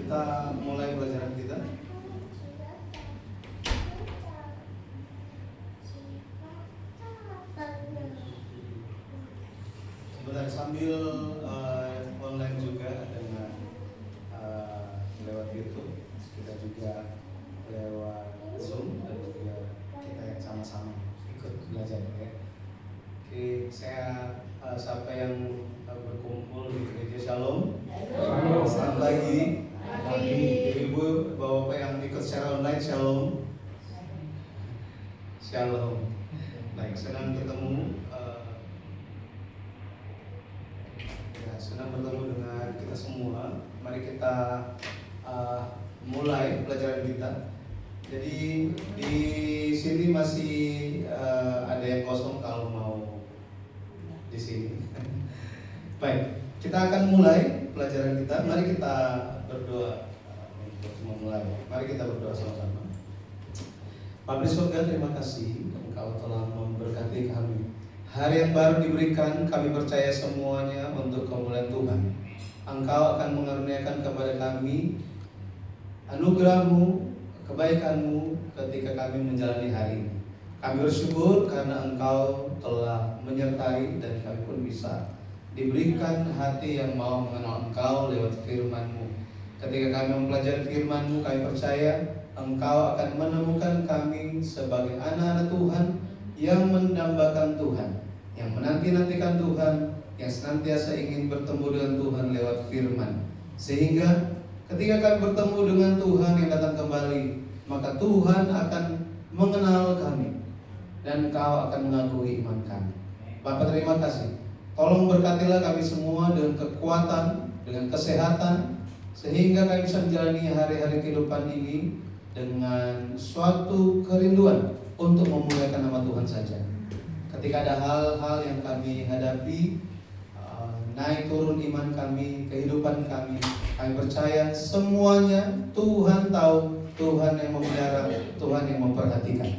kita mulai pelajaran kita. Sebentar sambil online juga dengan lewat YouTube, kita juga lewat Zoom dan juga kita yang sama-sama ikut belajar ya. Oke, saya siapa yang berkumpul di gereja Shalom. Selamat pagi. Ibu, bapak yang ikut secara online Shalom. Shalom. Baik, senang bertemu. Senang bertemu dengan kita semua. Mari kita mulai pelajaran kita. Jadi di sini masih ada yang kosong kalau mau di sini. Baik, kita akan mulai pelajaran kita. Mari kita berdoa untuk memulai. Mari kita berdoa sama-sama. Bapa di surga, terima kasih Engkau telah memberkati kami. Hari yang baru diberikan, kami percaya semuanya untuk kemuliaan Tuhan. Engkau akan mengaruniakan kepada kami anugerah-Mu, kebaikan-Mu ketika kami menjalani hari ini. Kami bersyukur karena Engkau telah menyertai dan kami pun bisa diberikan hati yang mau mengenal Engkau lewat firman-Mu. Ketika kami mempelajari firman-Mu, kami percaya Engkau akan menemukan kami sebagai anak-anak Tuhan yang mendambakan Tuhan, yang menanti-nantikan Tuhan, yang senantiasa ingin bertemu dengan Tuhan lewat firman. Sehingga ketika kami bertemu dengan Tuhan yang datang kembali, maka Tuhan akan mengenal kami dan Engkau akan mengakui iman kami. Bapak, terima kasih. Tolong berkatilah kami semua dengan kekuatan, dengan kesehatan, sehingga kami bisa menjalani hari-hari kehidupan ini dengan suatu kerinduan untuk memuliakan nama Tuhan saja. Ketika ada hal-hal yang kami hadapi, naik turun iman kami, kehidupan kami percaya semuanya Tuhan tahu, Tuhan yang memelihara, Tuhan yang memperhatikan.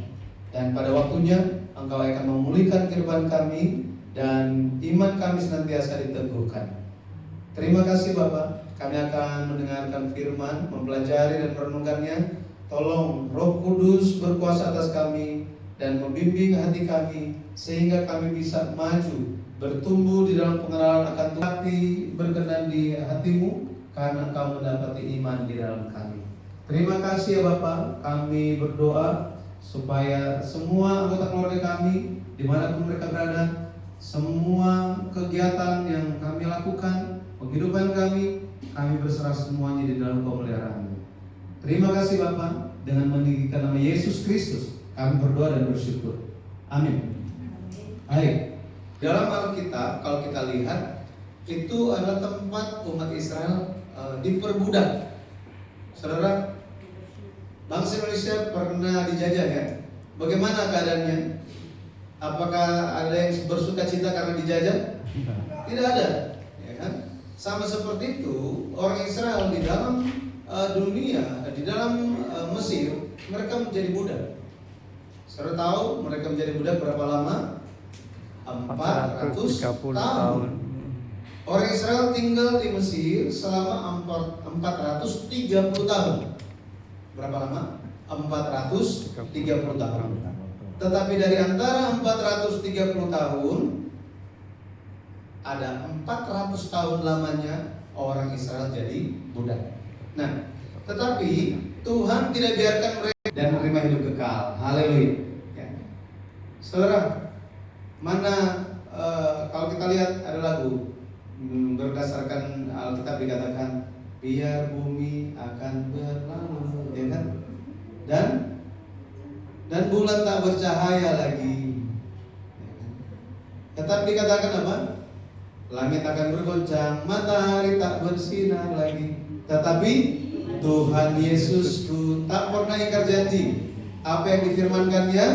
Dan pada waktunya Engkau akan memulihkan kehidupan kami dan iman kami senantiasa diteguhkan. Terima kasih Bapak. Kami akan mendengarkan firman, mempelajari dan merenungkannya. Tolong Roh Kudus berkuasa atas kami dan membimbing hati kami sehingga kami bisa maju, bertumbuh di dalam pengenalan akan Tuhan, berkenan di hati-Mu karena Engkau mendapati iman di dalam kami. Terima kasih ya Bapak. Kami berdoa supaya semua anggota keluarga kami dimanapun mereka berada, semua kegiatan yang kami lakukan, penghidupan kami berserah semuanya di dalam pemeliharaan-Mu. Terima kasih Bapak. Dengan meninggikan nama Yesus Kristus kami berdoa dan bersyukur. Amin. Baik. Dalam Alkitab kalau kita lihat itu adalah tempat umat Israel diperbudak. Saudara, bangsa Indonesia pernah dijajah ya. Bagaimana keadaannya? Apakah ada yang bersuka cita karena dijajah? Tidak ada, ya kan? Sama seperti itu orang Israel di dalam dunia, di dalam Mesir, mereka menjadi budak. Saudara tahu mereka menjadi budak berapa lama? 430 tahun. Orang Israel tinggal di Mesir selama 430 tahun. Berapa lama? 430 tahun. Tetapi dari antara 430 tahun, ada 400 tahun lamanya orang Israel jadi budak. Nah, tetapi Tuhan tidak biarkan mereka dan menerima hidup kekal. Haleluya. Ya. Saudara, mana kalau kita lihat ada lagu berdasarkan Alkitab dikatakan biar bumi akan berlalu, ya kan? Dan bulan tak bercahaya lagi. Tetapi dikatakan apa? Langit akan bergoncang, matahari tak bersinar lagi. Tetapi Tuhan Yesusku tak pernah ingkar janji. Apa yang difirmankannya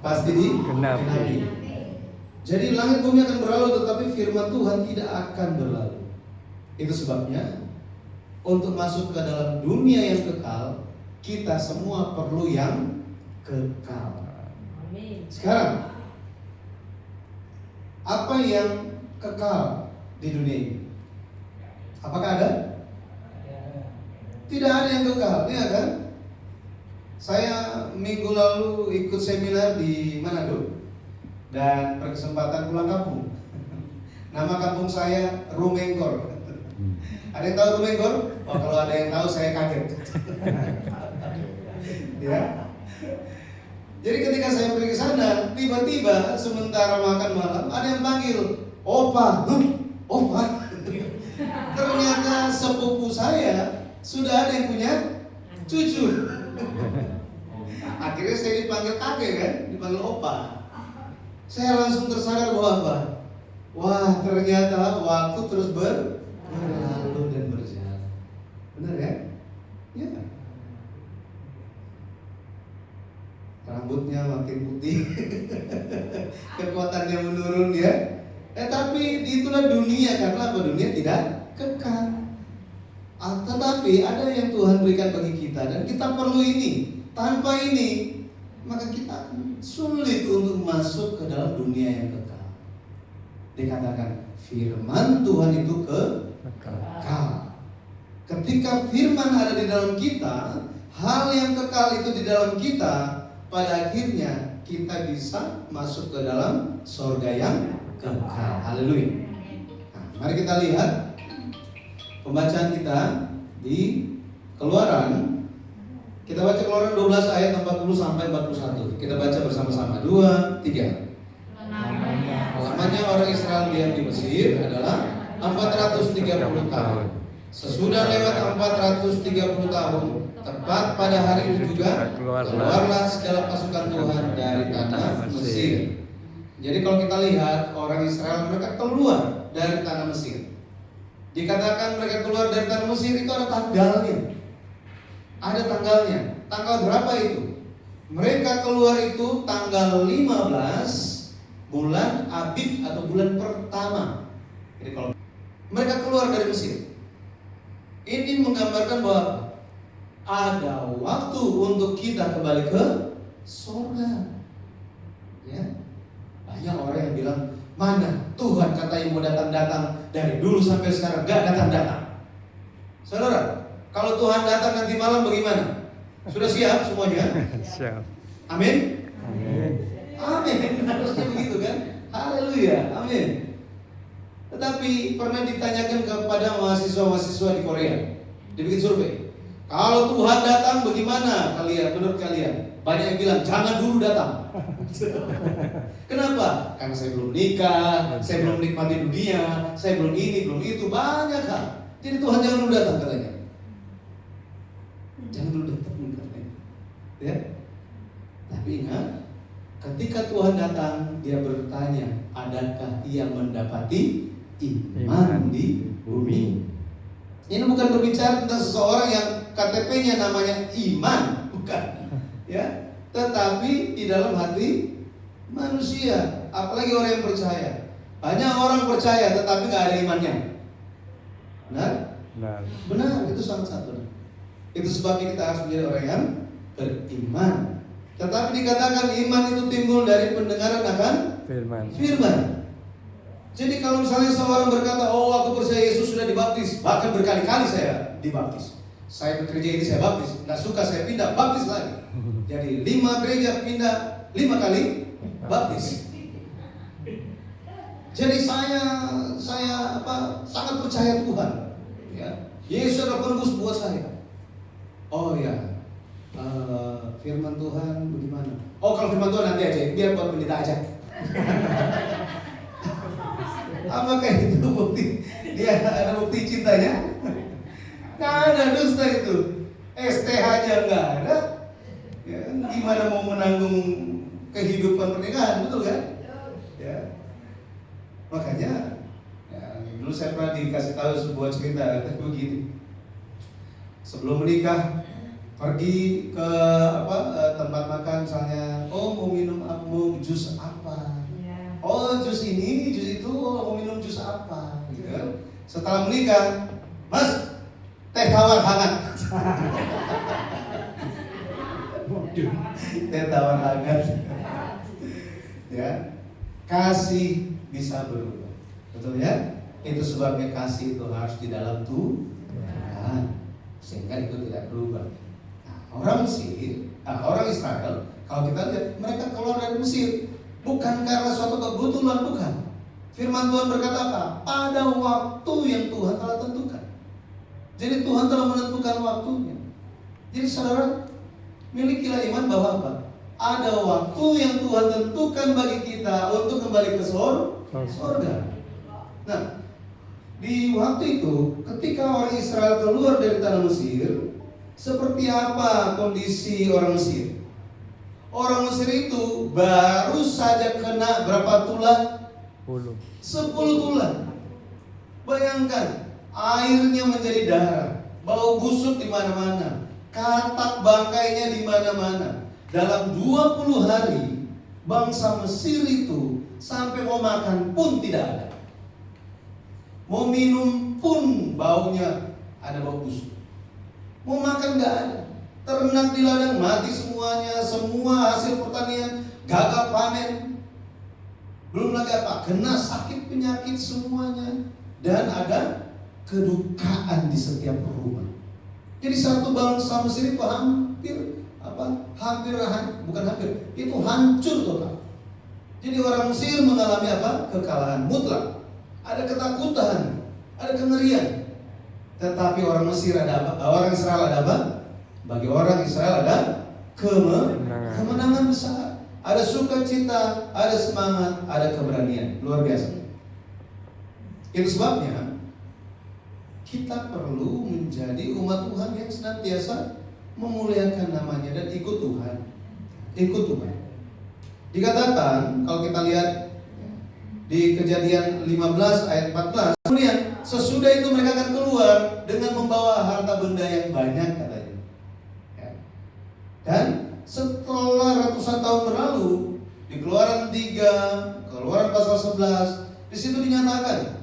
pasti digenapi. Jadi langit bumi akan berlalu, tetapi firman Tuhan tidak akan berlalu. Itu sebabnya untuk masuk ke dalam dunia yang kekal, kita semua perlu yang kekal. Sekarang, apa yang kekal di dunia ini? Apakah ada? Tidak ada yang kekal, ya kan? Saya minggu lalu ikut seminar di Manado dan berkesempatan pulang kampung. Nama kampung saya Rumengkor. Ada yang tahu Rumengkor? Oh, kalau ada yang tahu saya kaget. Ya. Jadi ketika saya pergi ke sana, tiba-tiba sementara makan malam ada yang panggil, "Opa, Opa." Ternyata sepupu saya sudah ada yang punya cucu. Akhirnya saya dipanggil kakek kan, dipanggil opa. Saya langsung tersadar bahwa apa? Wah, ternyata waktu terus berlalu dan berjalan. Benar ya? Ya. Rambutnya makin putih, kekuatannya menurun ya. Tapi itulah dunia, karena apa? Dunia tidak kekal. Tetapi ada yang Tuhan berikan bagi kita dan kita perlu ini. Tanpa ini maka kita akan sulit untuk masuk ke dalam dunia yang kekal. Dikatakan firman Tuhan itu kekal. Ketika firman ada di dalam kita, hal yang kekal itu di dalam kita, pada akhirnya kita bisa masuk ke dalam surga yang kekal. Haleluya. Nah, mari kita lihat pembacaan kita di Keluaran. Kita baca Keluaran 12 ayat 40 sampai 41. Kita baca bersama-sama. 2, 3. Lamanya orang Israel diam di Mesir adalah 430 tahun. Sesudah lewat 430 tahun, tepat pada hari itu juga keluarlah segala pasukan Tuhan dari tanah Mesir. Jadi kalau kita lihat orang Israel, mereka keluar dari tanah Mesir. Dikatakan mereka keluar dari tanah Mesir itu ada tanggalnya. Ada tanggalnya. Tanggal berapa itu? Mereka keluar itu tanggal 15 bulan Abib atau bulan pertama. Jadi kalau mereka keluar dari Mesir, ini menggambarkan bahwa ada waktu untuk kita kembali ke surga. Ya. Banyak orang yang bilang, mana Tuhan katanya mau datang-datang, dari dulu sampai sekarang gak datang-datang. Saudara, kalau Tuhan datang nanti malam bagaimana? Sudah siap semuanya? Siap. Amin? Amin. Harusnya begitu kan? Haleluya. Amin. Tetapi pernah ditanyakan kepada mahasiswa-mahasiswa di Korea, dibikin survei. Kalau Tuhan datang bagaimana kalian, menurut kalian? Banyak yang bilang jangan dulu datang. Kenapa? Karena saya belum nikah, saya belum nikmati dunia, saya belum ini, belum itu, banyak hal. Jadi Tuhan jangan dulu datang katanya. Jangan dulu datang katanya. Ya. Tapi ingat, ketika Tuhan datang, Dia bertanya, adakah ia mendapati iman di bumi? Ini bukan berbicara tentang seseorang yang KTP-nya namanya iman, bukan. Ya, tetapi di dalam hati manusia, apalagi orang yang percaya. Banyak orang percaya tetapi nggak ada imannya. Benar? Benar, itu sangat benar. Itu sebabnya kita harus menjadi orang yang beriman. Tetapi dikatakan iman itu timbul dari pendengaran akan firman. Jadi kalau misalnya seorang berkata, oh aku percaya Yesus sudah dibaptis, bahkan berkali-kali saya dibaptis, saya bekerja ini saya baptis, nggak suka saya pindah, baptis lagi. Jadi 5 gereja pindah 5 kali baptis. Jadi saya sangat percaya Tuhan. Ya, Yesus adalah penebus buat saya. Oh ya, firman Tuhan bagaimana? Oh kalau firman Tuhan nanti aja, biar buat pendeta aja. Apakah itu bukti? Dia ada bukti cintanya? Nggak ada, dusta itu. STH aja nggak ada. Ya, gimana mau menanggung kehidupan pernikahan, betul kan? Ya. Makanya, ya, dulu saya pernah dikasih tahu sebuah cerita begini. Sebelum menikah, pergi ke tempat makan misalnya, oh mau minum apa, mau jus apa? Oh jus ini, jus itu, mau minum jus apa? Gitu kan? Setelah menikah, Mas, teh tawar hangat. Teh tawar hangat. Ya, kasih bisa berubah, betul ya? Itu sebabnya kasih itu harus di dalam Tuhan. sehingga itu tidak berubah. Nah, orang Israel, kalau kita lihat mereka keluar dari Mesir bukan karena suatu kebetulan, bukan. Firman Tuhan berkata apa? Pada waktu yang Tuhan telah tentukan. Jadi Tuhan telah menentukan waktunya. Jadi saudara, milikilah iman bahwa apa? Ada waktu yang Tuhan tentukan bagi kita untuk kembali ke surga. Nah, di waktu itu ketika orang Israel keluar dari tanah Mesir, seperti apa kondisi orang Mesir? Orang Mesir itu baru saja kena berapa tulah? 10 tulah. Bayangkan, airnya menjadi darah, bau busuk di mana-mana, katak bangkainya di mana-mana. Dalam 20 hari, bangsa Mesir itu sampai mau makan pun tidak ada. Mau minum pun baunya ada bau busuk. Mau makan nggak ada. Ternak di ladang mati semuanya, semua hasil pertanian gagal panen. Belum lagi apa? Kena sakit penyakit semuanya. Dan ada kedukaan di setiap rumah. Jadi satu bangsa Mesir itu itu hancur total. Jadi orang Mesir mengalami apa? Kekalahan mutlak. Ada ketakutan, ada kengerian. Tetapi orang Mesir ada apa? Orang Israel ada apa? Bagi orang Israel ada kemenangan besar. Ada sukacita, ada semangat, ada keberanian. Luar biasa. Itu sebabnya kita perlu menjadi umat Tuhan yang senantiasa memuliakan namanya dan ikut Tuhan. Ikut Tuhan. Dikatakan kalau kita lihat di Kejadian 15 ayat 14, kemudian sesudah itu mereka akan keluar dengan membawa harta benda yang banyak katanya. Ya. Dan setelah ratusan tahun berlalu, di Keluaran 3, Keluaran pasal 11, di situ dinyatakan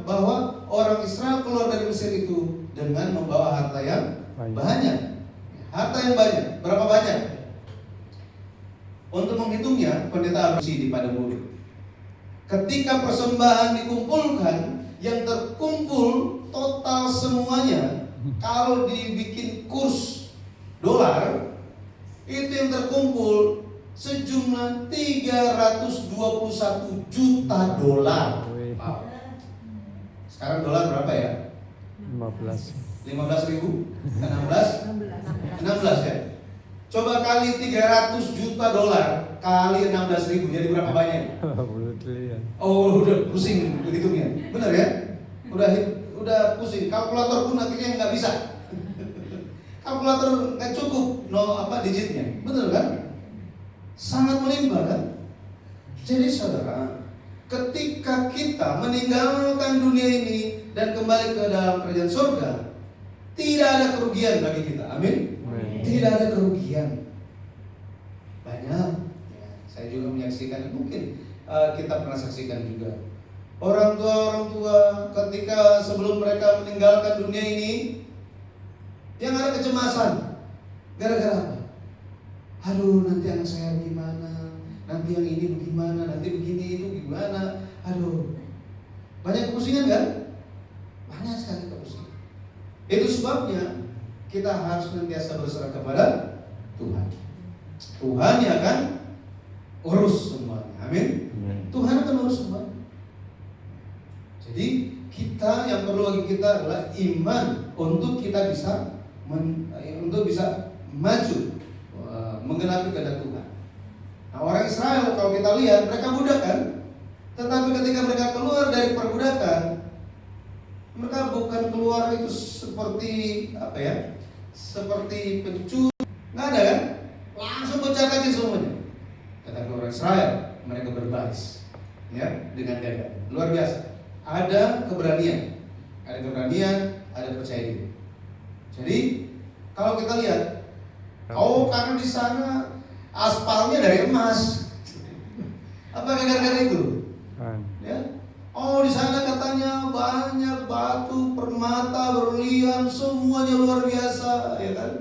bahwa orang Israel keluar dari Mesir itu dengan membawa harta yang banyak. Harta yang banyak. Berapa banyak? Untuk menghitungnya, pendeta harus di pada murid. Ketika persembahan dikumpulkan, yang terkumpul total semuanya, kalau dibikin kurs dolar, itu yang terkumpul sejumlah 321 juta dolar. Wow. Sekarang dolar berapa ya? 15 ribu? 16 ya? Coba kali 300 juta dolar kali 16 ribu, jadi berapa banyak? Oh, udah pusing berhitungnya. Benar ya? Udah pusing. Kalkulator pun akhirnya nggak bisa. Kalkulator nggak cukup digitnya. Benar kan? Sangat melimpah kan? Jadi saudara, ketika kita meninggalkan dunia ini dan kembali ke dalam kerajaan surga, tidak ada kerugian bagi kita. Amin. Tidak ada kerugian. Banyak. Ya, saya juga menyaksikan, mungkin kita pernah saksikan juga. Orang tua ketika sebelum mereka meninggalkan dunia ini, yang ada kecemasan. Gara-gara apa? Aduh, nanti anak saya gimana? Nanti yang ini bagaimana? Nanti begini itu gimana? Aduh, banyak kepusingan kan? Banyak sekali kepusingan. Itu sebabnya kita harus senantiasa berserah kepada Tuhan. Tuhan yang akan urus semuanya. Amin. Tuhan akan urus semuanya. Jadi kita yang perlu bagi kita adalah iman untuk kita bisa maju menggenapi kehendak Tuhan. Nah, orang Israel kalau kita lihat mereka budak kan, tetapi ketika mereka keluar dari perbudakan, mereka bukan keluar itu seperti apa ya? Seperti pencuri, nggak ada kan? Langsung pecah kaki semuanya. Tetapi orang Israel mereka berbaris, ya, dengan gagah. Luar biasa. Ada keberanian, ada percaya diri. Jadi kalau kita lihat, karena di sana aspalnya dari emas. Apa gara-gara itu? Ya. Di sana katanya banyak batu, permata, berlian, semuanya luar biasa, ya kan?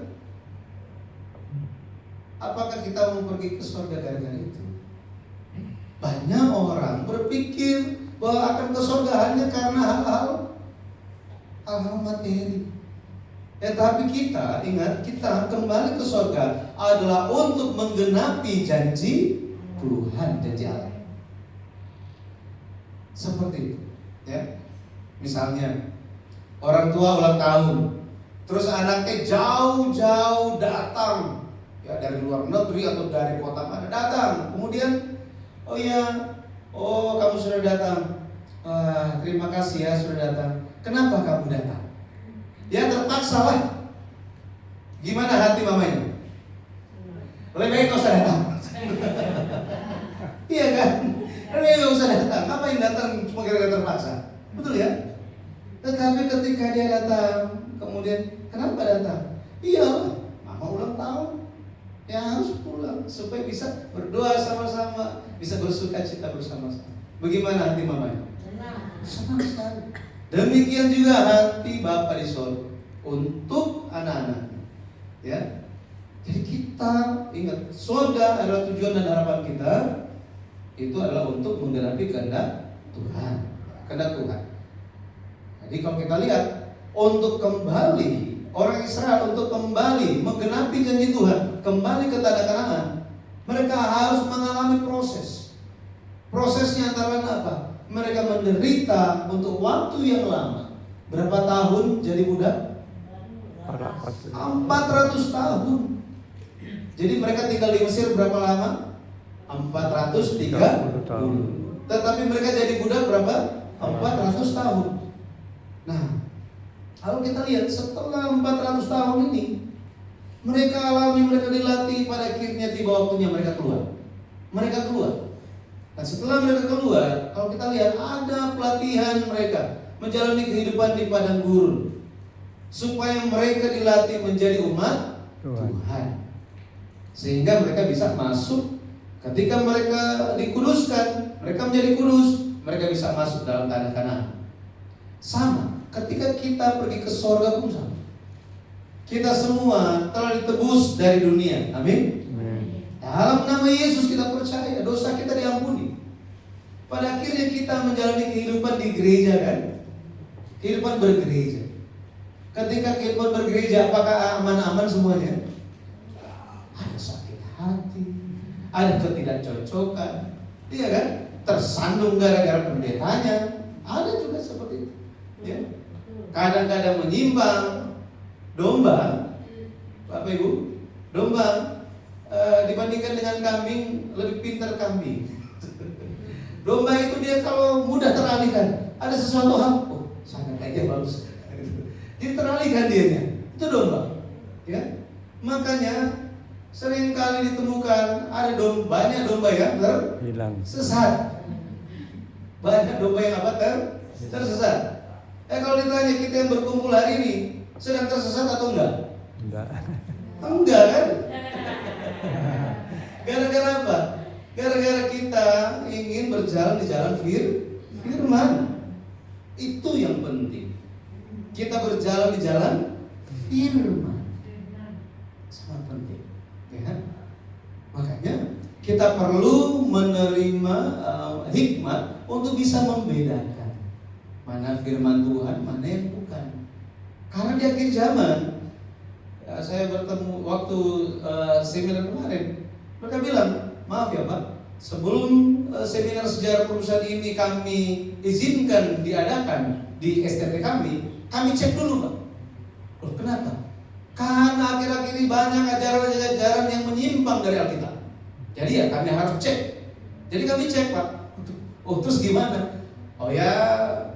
Apakah kita mau pergi ke surga gara-gara itu? Banyak orang berpikir bahwa akan ke surga hanya karena hal-hal materi. Tapi kita ingat, kita kembali ke surga adalah untuk menggenapi janji Tuhan, janji Allah. Seperti itu, ya. Misalnya orang tua ulang tahun, terus anaknya jauh-jauh datang, ya dari luar negeri atau dari kota mana datang. Kemudian, kamu sudah datang. Terima kasih ya sudah datang. Kenapa kamu datang? Ya terpaksa lah. Gimana hati mamanya? Lebih baik gak usah datang. Iya kan? Lebih baik gak usah datang. Ngapain datang cuma gara-gara terpaksa? Betul ya? Tetapi ketika dia datang, kemudian kenapa datang? Iya, mama ulang tahun, ya harus pulang supaya bisa berdoa sama-sama, bisa bersuka cita bersama-sama. Bagaimana hati mamanya? Senang sekali. Demikian juga hati Bapa di surga untuk anak-anaknya. Ya, jadi kita ingat, surga adalah tujuan dan harapan kita. Itu adalah untuk menggenapi kehendak Tuhan, kehendak Tuhan. Jadi kalau kita lihat, untuk kembali orang Israel untuk kembali menggenapi janji Tuhan, kembali ke tanah Kanaan, mereka harus mengalami proses. Prosesnya antara lain apa? Mereka menderita untuk waktu yang lama. Berapa tahun jadi budak? 400 tahun. Jadi mereka tinggal di Mesir berapa lama? 430 tahun. Tetapi mereka jadi budak berapa? 400 tahun. Nah, kalau kita lihat setelah 400 tahun ini, mereka alami, mereka dilatih, pada akhirnya tiba waktunya mereka keluar. Mereka keluar. Dan setelah mereka keluar, kalau kita lihat ada pelatihan mereka menjalani kehidupan di padang gurun, supaya mereka dilatih menjadi umat Tuhan. Sehingga mereka bisa masuk, ketika mereka dikuduskan, mereka menjadi kudus, mereka bisa masuk dalam tanah Kanaan. Sama, ketika kita pergi ke surga pun sama. Kita semua telah ditebus dari dunia. Amin. Dalam nama Yesus kita percaya, dosa kita diampuni. Pada akhirnya kita menjalani kehidupan di gereja kan? Kehidupan bergereja. Ketika kehidupan bergereja, apakah aman-aman semuanya? Ada sakit hati, ada ketidakcocokan, iya kan? Tersandung gara-gara pendetanya, ada juga seperti itu. Ya. Kadang-kadang menyimpang. Domba, Bapak Ibu, domba dibandingkan dengan kambing, lebih pintar kambing. Domba itu dia kalau mudah teralihkan, ada sesuatu hal, sangat aja bagus. Jadi teralihkan dianya, itu domba. Ya, makanya sering kali ditemukan ada banyak domba yang tersesat. Banyak domba yang tersesat. Kalau ditanya kita yang berkumpul hari ini sedang tersesat atau enggak? Enggak kan? Gara-gara apa? Gara-gara kita ingin berjalan di jalan firman. Itu yang penting. Kita berjalan di jalan firman. Sangat penting. Ya. Makanya kita perlu menerima hikmat untuk bisa membedakan mana firman Tuhan, mana yang bukan. Karena di akhir zaman, ya, saya bertemu waktu seminar kemarin, mereka bilang, maaf ya Pak, sebelum seminar sejarah perusahaan ini kami izinkan diadakan di STT kami cek dulu Pak. Loh kenapa? Karena akhir-akhir ini banyak ajaran-ajaran yang menyimpang dari Alkitab. Jadi ya kami harus cek. Jadi kami cek Pak. Oh terus gimana? Oh ya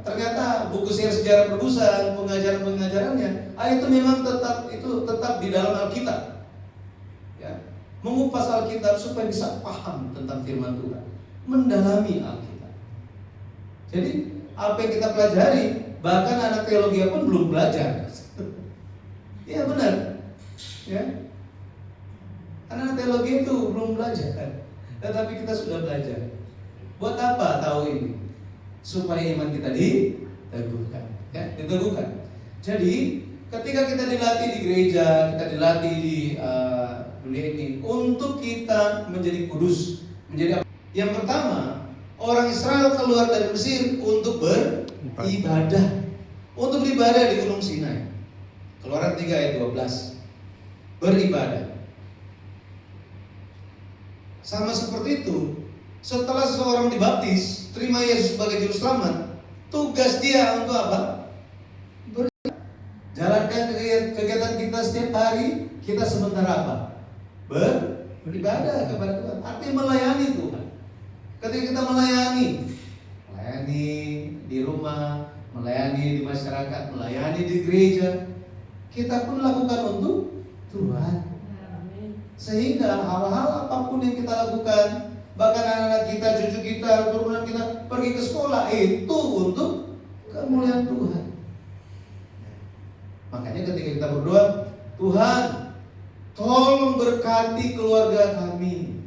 ternyata buku sejarah perusahaan, pengajaran-pengajarannya, itu memang tetap di dalam Alkitab. Ya, mengupas Alkitab supaya bisa paham tentang firman Tuhan, mendalami Alkitab. Jadi apa yang kita pelajari, bahkan anak teologi pun belum belajar. Iya benar. Ya, anak teologi itu belum belajar, tetapi kita sudah belajar. Buat apa tahu ini? Supaya iman kita diteguhkan, ya, diteguhkan. Jadi ketika kita dilatih di gereja, kita dilatih di dunia ini untuk kita menjadi kudus, menjadi apa? Yang pertama, orang Israel keluar dari Mesir untuk beribadah, untuk beribadah di Gunung Sinai. Keluaran 3 ayat 12. Beribadah. Sama seperti itu, setelah seseorang dibaptis, terima Yesus sebagai juru selamat, tugas dia untuk apa? Jalankan kegiatan kita setiap hari. Kita sementara apa? Beribadah kepada Tuhan. Artinya melayani Tuhan. Ketika kita melayani di rumah, melayani di masyarakat, melayani di gereja, kita pun lakukan untuk Tuhan. Sehingga hal-hal apapun yang kita lakukan, bahkan anak-anak kita, cucu kita, turunan kita pergi ke sekolah, itu untuk kemuliaan Tuhan. Makanya ketika kita berdoa, Tuhan, tolong berkati keluarga kami.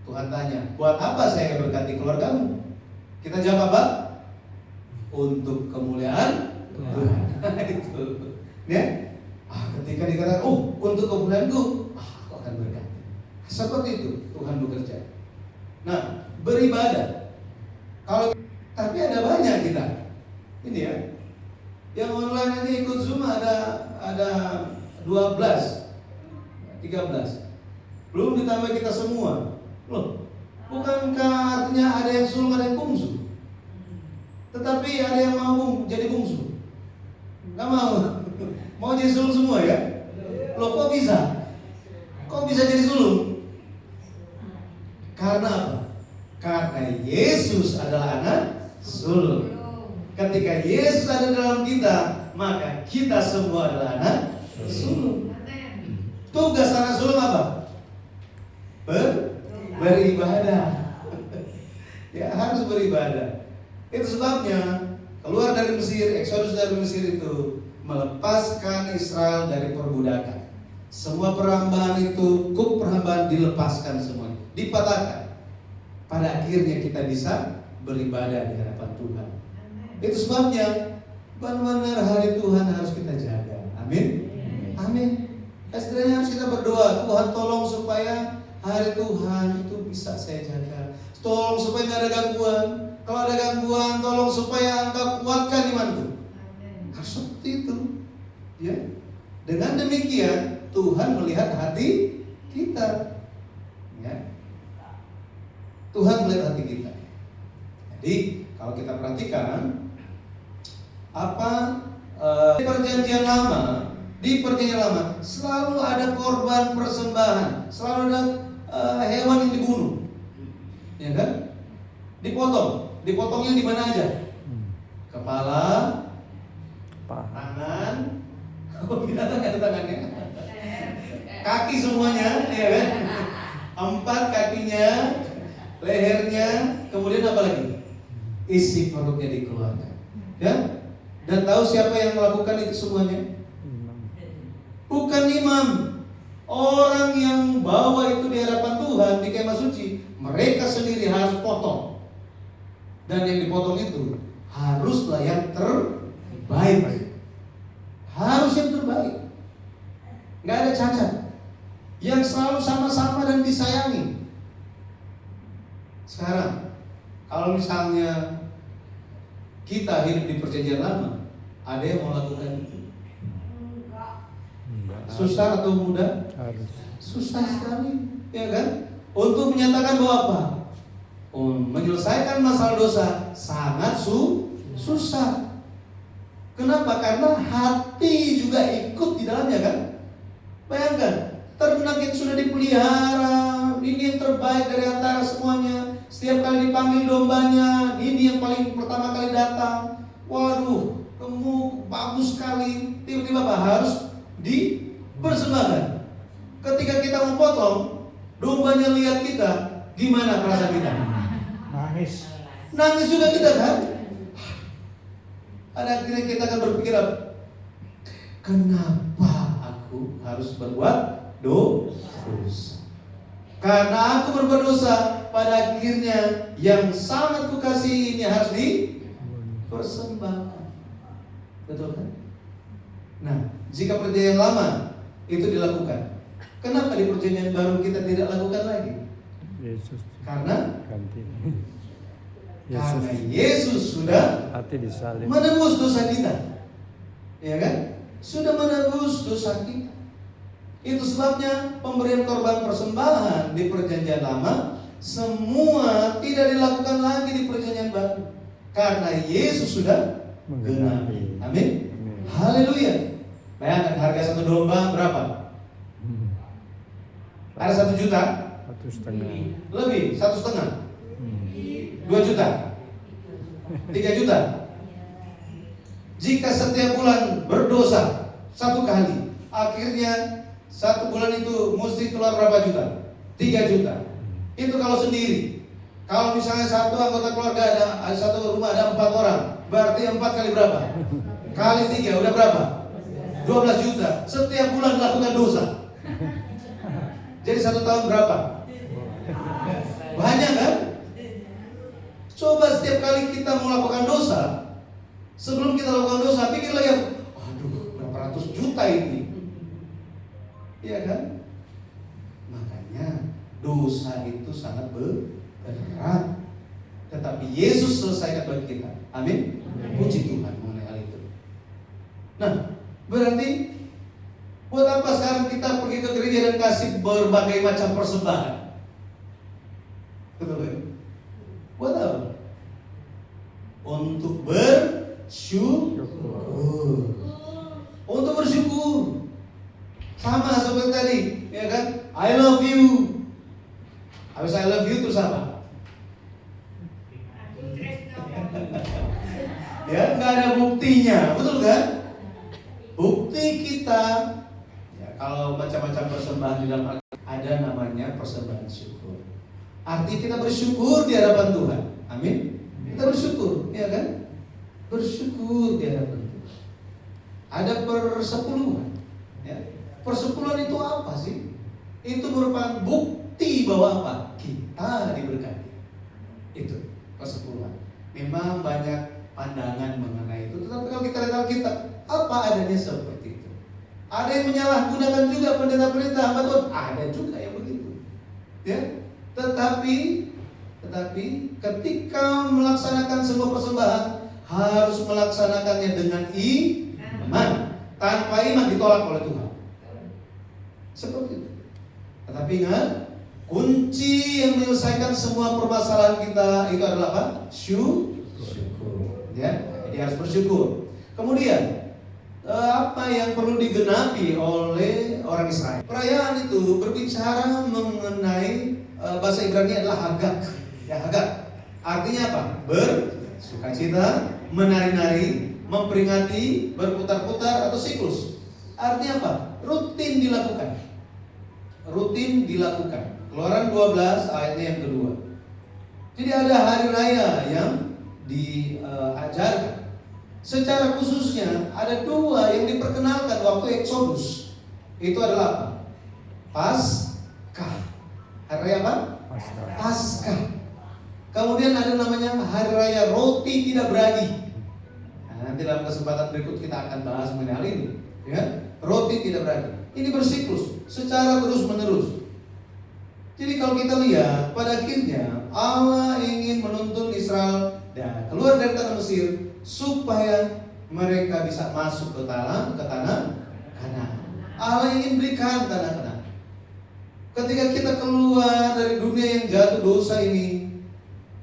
Tuhan tanya, buat apa saya berkati keluargamu? Kita jawab apa? Untuk kemuliaan Tuhan. Itu. Ya? Ketika dikatakan, untuk kemuliaanku, aku akan berkati. Seperti itu Tuhan bekerja. Nah, beribadah. Tapi ada banyak kita. Ini ya. Yang online ini ikut Zoom ada 12, 13. Belum ditambah kita semua. Loh, bukankah artinya ada yang sulung, ada yang bungsu? Tetapi ada yang mau jadi bungsu? Gak mau. Mau jadi sulung semua ya? Loh, kok bisa? Kok bisa jadi sulung? Karena apa? Karena Yesus adalah anak sulung. Ketika Yesus ada dalam kita, maka kita semua adalah anak sulung. Tugas anak sulung apa? Beribadah. Ya, harus beribadah. Itu sebabnya keluar dari Mesir, Exodus dari Mesir itu melepaskan Israel dari perbudakan. Semua perhambahan itu, kuk perhambahan dilepaskan semua, dipatahkan. Pada akhirnya kita bisa beribadah di hadapan Tuhan. Itu sebabnya benar-benar hari Tuhan harus kita jaga. Amin. Amin. Setidaknya harus kita berdoa, Tuhan tolong supaya hari Tuhan itu bisa saya jaga. Tolong supaya tidak ada gangguan. Kalau ada gangguan, tolong supaya Engkau kuatkan imanku. Harus seperti itu. Ya. Dengan demikian Tuhan melihat hati kita. Ya. Tuhan melihat hati kita. Jadi kalau kita perhatikan di perjanjian lama selalu ada korban persembahan, selalu ada hewan yang dibunuh, ya kan? Dipotongnya di mana aja? Kepala, tangan, binatang ada tangannya, kaki semuanya, ya kan? 4 kakinya, lehernya, kemudian apa lagi? Isi perutnya dikeluarkan, ya? Dan tahu siapa yang melakukan itu semuanya? Bukan imam. Orang yang bawa itu di hadapan Tuhan di kemah suci, mereka sendiri harus potong. Dan yang dipotong itu haruslah yang terbaik. Harus yang terbaik. Nggak ada cacat. Yang selalu sama-sama dan disayangi. Sekarang, kalau misalnya kita hidup di perjanjian lama, ada yang mau lakukan itu? Susah atau mudah? Susah sekali, ya kan? Untuk menyatakan bahwa apa? Menyelesaikan masalah dosa sangat susah. Kenapa? Karena hati juga ikut di dalamnya, kan? Bayangkan, ternak yang sudah dipelihara, ini yang terbaik dari antara semuanya. Setiap kali dipanggil dombanya, ini yang paling pertama kali datang. Waduh, gemuk, bagus sekali. Tiba-tiba apa? Harus dipersembahkan. Ketika kita mau potong, dombanya lihat kita, gimana perasaan kita? Nangis juga kita, kan? Pada akhirnya kita akan berpikir, kenapa aku harus berbuat dosa? Karena aku berbuat dosa, pada akhirnya yang sangat kukasihi ini harus dipersembahkan. Betul kan? Nah, jika perjanjian lama itu dilakukan, kenapa di perjanjian baru kita tidak lakukan lagi? Karena Yesus sudah menebus dosa kita, ya kan? sudah menebus dosa kita. Itu sebabnya pemberian korban persembahan di perjanjian lama semua tidak dilakukan lagi di perjanjian baru, karena Yesus sudah menggenapi. Amin. Haleluya. Bayangkan harga satu domba berapa? Ada 1 juta? 1,5. Lebih, 1,5. 2 juta? 3 juta? Jika setiap bulan berdosa 1 kali, akhirnya 1 bulan itu mesti keluar berapa juta? 3 juta. Itu kalau sendiri. Kalau misalnya satu anggota keluarga ada satu rumah ada 4 orang, berarti 4 kali berapa? Kali 3 udah berapa? 12 juta. Setiap bulan melakukan dosa. Jadi 1 tahun berapa? Banyak kan? Coba setiap kali kita melakukan dosa, sebelum kita lakukan dosa, pikir lagi, aduh berapa ratus juta ini. Iya kan? Makanya dosa itu sangat berat. Tetapi Yesus selesaikan bagi kita. Amin. Puji Tuhan mengenai hal itu. Nah, berarti buat apa sekarang kita pergi ke gereja dan kasih berbagai macam persembahan? Betul kan? Buat apa? Untuk bersyukur. Untuk bersyukur. Sama seperti tadi, ya kan? I love you. Habis I love you terus apa? Ya, nggak ada buktinya, betul kan? Bukti kita, ya kalau macam-macam persembahan di dalam ada namanya persembahan syukur. Arti kita bersyukur di hadapan Tuhan. Amin. Kita bersyukur, ya kan? Bersyukur di hadapan Tuhan. Ada persepuluhan. Ya. Persepuluhan itu apa sih? Itu merupakan bukti bahwa apa? Kita diberkati. Itu persepuluhan. Memang banyak pandangan mengenai itu, tetapi kalau kita lihat Alkitab, apa adanya seperti itu. Ada yang menyalahgunakan juga pendeta-pendeta hamba Tuhan, ada juga yang begitu. Ya, tetapi ketika melaksanakan semua persembahan harus melaksanakannya dengan iman. Tanpa iman ditolak oleh Tuhan. Seperti itu. Tetapi ingat, kunci yang menyelesaikan semua permasalahan kita itu adalah apa? Syukur. Ya, jadi harus bersyukur. Kemudian apa yang perlu digenapi oleh orang Israel? Perayaan itu berbicara mengenai bahasa Ibrani adalah Hagag. Ya, Hagag. Artinya apa? Bersukacita, menari-nari, memperingati, berputar-putar atau siklus. Artinya apa? Rutin dilakukan. Rutin dilakukan. Keluaran 12 ayatnya yang kedua. Jadi ada hari raya yang diajarkan. Secara khususnya ada 2 yang diperkenalkan waktu Exodus. Itu adalah apa? Paskah. Hari raya apa? Paskah. Kemudian ada namanya hari raya roti tidak beragi. Nah, nanti dalam kesempatan berikut kita akan bahas mengenai hal ini. Ya, roti tidak beragi. Ini bersiklus secara terus menerus. Jadi kalau kita lihat, pada akhirnya Allah ingin menuntun Israel dan keluar dari tanah Mesir supaya mereka bisa masuk ke tanah Kanaan. Allah ingin berikan tanah Kanaan. Ketika kita keluar dari dunia yang jatuh dosa ini,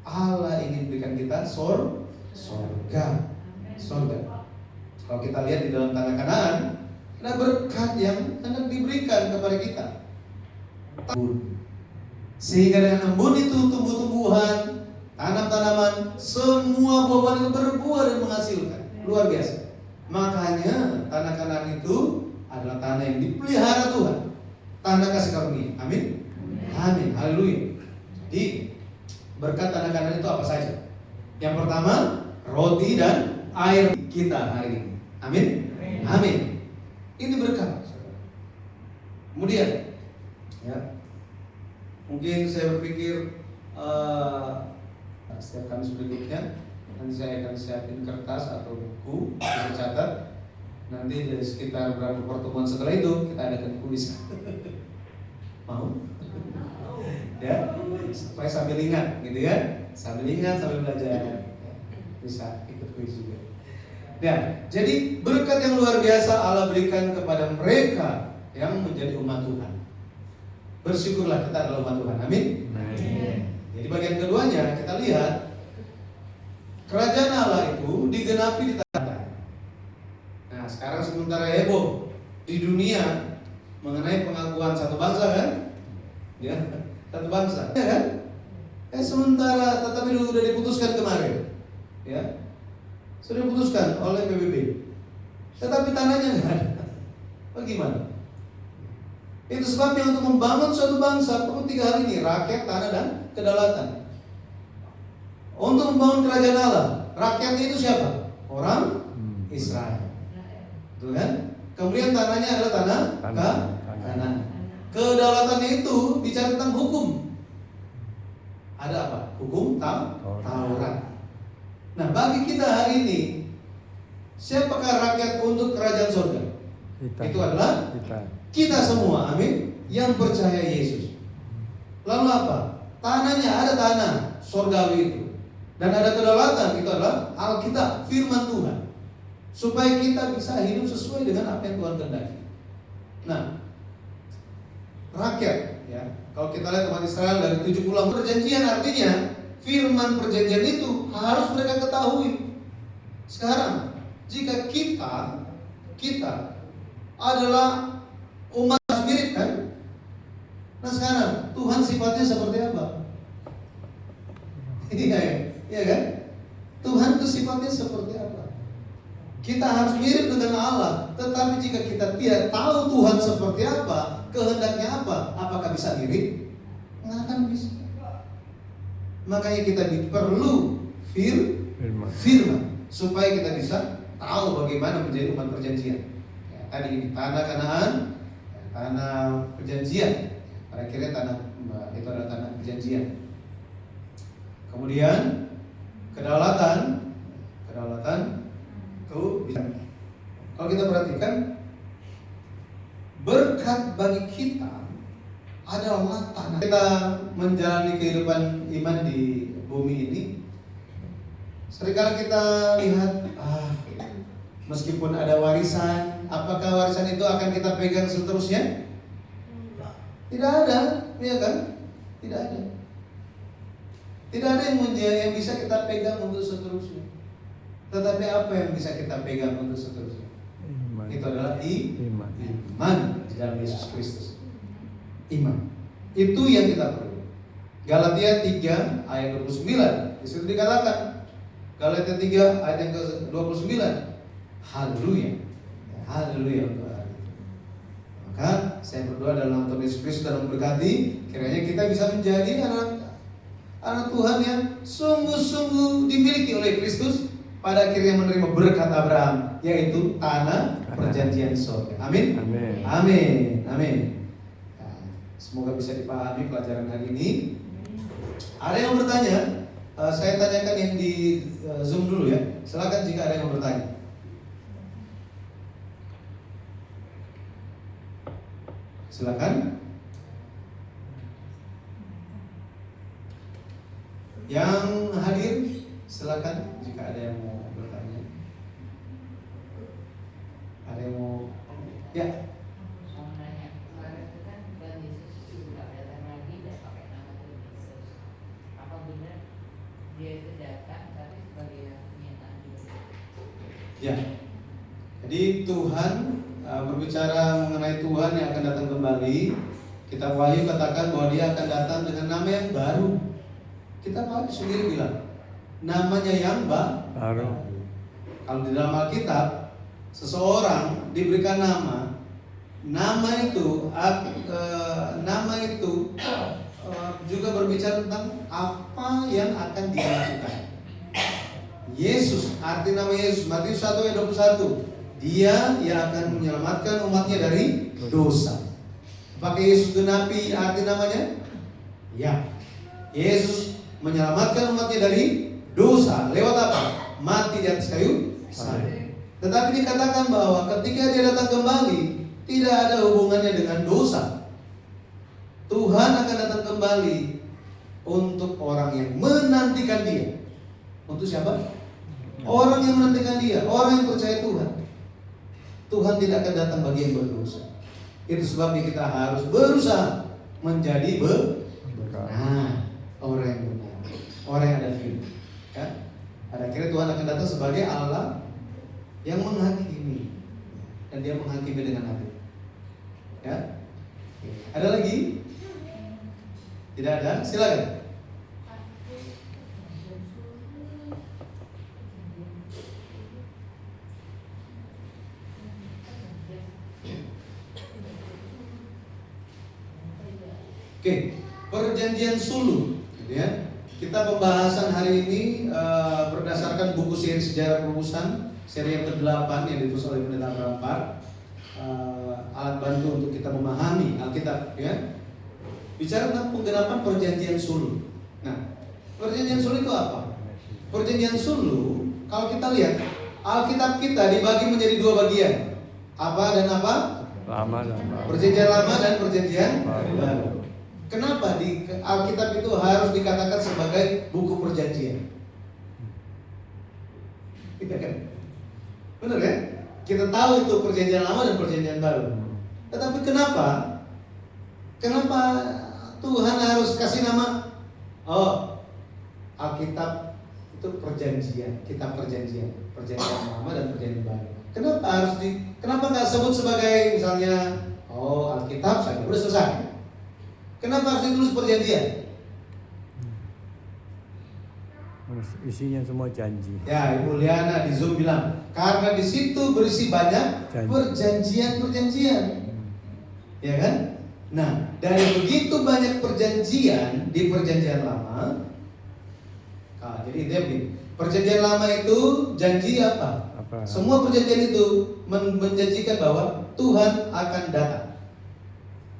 Allah ingin berikan kita sorga. Kalau kita lihat di dalam tanah Kanaan, ada berkat yang hendak diberikan kepada kita. Sehingga dengan embun itu tumbuh-tumbuhan, tanam-tanaman, semua buah-buahan itu berbuah dan menghasilkan. Luar biasa. Makanya tanah Kanaan itu adalah tanah yang dipelihara Tuhan. Tanah kasih karunia. Amin. Amin. Haleluya. Jadi berkat tanah Kanaan itu apa saja? Yang pertama, roti dan air kita hari ini. Amin. Amin. Ini berkat. Kemudian, ya, mungkin saya berpikir setiap Kamis berikutnya nanti saya akan siapin kertas atau buku bisa catat. Nanti dari sekitar beberapa pertemuan setelah itu kita adakan kuis. Mau? Ya, supaya sambil ingat, gitu ya. Sambil ingat, sambil belajar, bisa ikut kuis juga. Ya, jadi berkat yang luar biasa Allah berikan kepada mereka yang menjadi umat Tuhan. Bersyukurlah kita adalah umat Tuhan. Amin. Jadi bagian keduanya kita lihat kerajaan Allah itu digenapi di tanah. Nah, sekarang sementara heboh di dunia mengenai pengakuan satu bangsa kan? Ya, satu bangsa. Ya kan? Sementara tetapi sudah diputuskan kemarin. Ya. Sudah diputuskan oleh PBB. Tetapi tanahnya enggak ada. Bagaimana? Itu sebabnya untuk membangun suatu bangsa perlu 3 hal ini: rakyat, tanah, dan kedaulatan. Untuk membangun kerajaan Allah, rakyatnya itu siapa? Orang Israel. Betul kan? Kemudian tanahnya adalah tanah. Kedaulatannya itu bicara tentang hukum. Ada apa? Hukum Taurat. Nah, bagi kita hari ini, siapakah rakyat untuk kerajaan surga? Itu adalah kita semua, amin, yang percaya Yesus. Lalu apa? Tanahnya, ada tanah surgawi itu. Dan ada kedaulatan, itu adalah Alkitab, firman Tuhan. Supaya kita bisa hidup sesuai dengan apa yang Tuhan kehendaki. Nah, rakyat, ya, kalau kita lihat umat Israel dari 70 perjanjian, artinya firman perjanjian itu harus mereka ketahui. Sekarang, jika kita adalah umat mirip kan? Nah sekarang, Tuhan sifatnya seperti apa? Iya kan? Tuhan itu sifatnya seperti apa? Kita harus mirip dengan Allah. Tetapi jika kita tidak tahu Tuhan seperti apa, kehendaknya apa, apakah bisa mirip? Nggak akan bisa. Makanya kita perlu firman supaya kita bisa tahu bagaimana menjadi umat perjanjian. Ya, tadi ini tanah Kanaan, tanah perjanjian. Pada akhirnya tanah itu adalah tanah perjanjian. Kemudian kedaulatan itu bisa. Kalau kita perhatikan, berkat bagi kita adalah tanah. Kita menjalani kehidupan iman di bumi ini, seringkali kita lihat, meskipun ada warisan, apakah warisan itu akan kita pegang seterusnya? Tidak ada, ya kan? Tidak ada. Tidak ada yang bisa kita pegang untuk seterusnya. Tetapi apa yang bisa kita pegang untuk seterusnya? Iman. Itu adalah iman di dalam Yesus Kristus. Iman. Itu yang kita perlu. Galatia 3 ayat 29. Di situ dikatakan, Galatia 3 ayat yang ke-29. Haleluya. Haleluya untuk hari itu. Maka saya berdoa dalam Tuhan Yesus Kristus dan memberkati, kiranya kita bisa menjadi anak Tuhan yang sungguh-sungguh dimiliki oleh Kristus, pada akhirnya menerima berkat Abraham, yaitu tanah perjanjian surga. Amin. Amin. Semoga bisa dipahami pelajaran hari ini. Ada yang bertanya? Saya tanyakan yang di Zoom dulu ya. Silakan jika ada yang bertanya. Silakan. Yang hadir, silakan jika ada yang mau bertanya. Ada yang mau? Ya. Dia itu datang tapi sebagai penyataan juga. Ya. Jadi Tuhan berbicara mengenai Tuhan yang akan datang kembali. Kitab Wahyu katakan bahwa Dia akan datang dengan nama yang baru. Kita Wahyu sendiri bilang namanya yang baru. Kalau di dalam Alkitab seseorang diberikan nama itu juga berbicara tentang apa yang akan dia lakukan. Yesus, arti nama Yesus, Matius 1 ayat 21, Dia yang akan menyelamatkan umatnya dari dosa. Pakai Yesus genapi arti namanya? Ya, Yesus menyelamatkan umatnya dari dosa. Lewat apa? Mati di atas kayu salib. Tetapi dikatakan bahwa ketika Dia datang kembali, tidak ada hubungannya dengan dosa. Tuhan akan datang kembali untuk orang yang menantikan Dia. Untuk siapa? Orang yang menantikan Dia, orang yang percaya Tuhan. Tuhan tidak akan datang bagi yang berdosa. Itu sebabnya kita harus berusaha menjadi benar, orang yang benar, orang yang ada firman. Ya? Pada akhirnya Tuhan akan datang sebagai Allah yang menghakimi, dan Dia menghakimi dengan adil. Ya, ada lagi? Tidak ada? Silakan. Oke, perjanjian sulhu, gitu ya. Kita pembahasan hari ini berdasarkan buku seri sejarah perubusan seri yang ke-8 yang ditulis oleh Pendeta Abraham, alat bantu untuk kita memahami Alkitab, ya. Bicara tentang penggenapan perjanjian sulhu. Nah, perjanjian sulhu itu apa? Perjanjian sulhu, kalau kita lihat Alkitab kita dibagi menjadi 2 bagian. Apa dan apa? Lama dan baru. Perjanjian lama dan perjanjian baru. Kenapa di Alkitab itu harus dikatakan sebagai buku perjanjian? Tidak kan? Benar kan? Kita tahu itu perjanjian lama dan perjanjian baru. Tetapi kenapa? Kenapa Tuhan harus kasih nama? Oh, Alkitab itu perjanjian, kitab perjanjian, perjanjian lama dan perjanjian baru. Kenapa nggak sebut sebagai misalnya, oh Alkitab saja udah selesai? Kenapa harus ditulis perjanjian? Isinya semua janji. Ya, Ibu Liana di Zoom bilang, karena di situ berisi banyak perjanjian-perjanjian. Ya kan? Nah, dari begitu banyak perjanjian di perjanjian lama, jadi dia begini, perjanjian lama itu janji apa? Semua perjanjian itu menjanjikan bahwa Tuhan akan datang.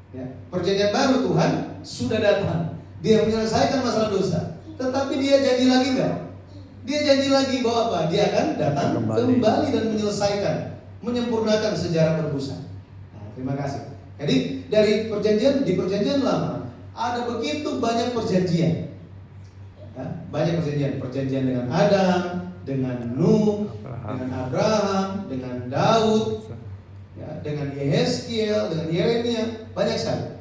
Ya, perjanjian baru Tuhan sudah datang. Dia menyelesaikan masalah dosa. Tetapi Dia janji lagi enggak? Dia janji lagi bahwa apa? Dia akan datang kembali dan menyelesaikan, menyempurnakan sejarah penebusan. Nah, terima kasih. Jadi dari di perjanjian lama ada begitu banyak perjanjian. Ya, banyak perjanjian dengan Adam, dengan Nuh, dengan Abraham, dengan Daud, ya, dengan Yehezkiel, dengan Yeremia, banyak sekali.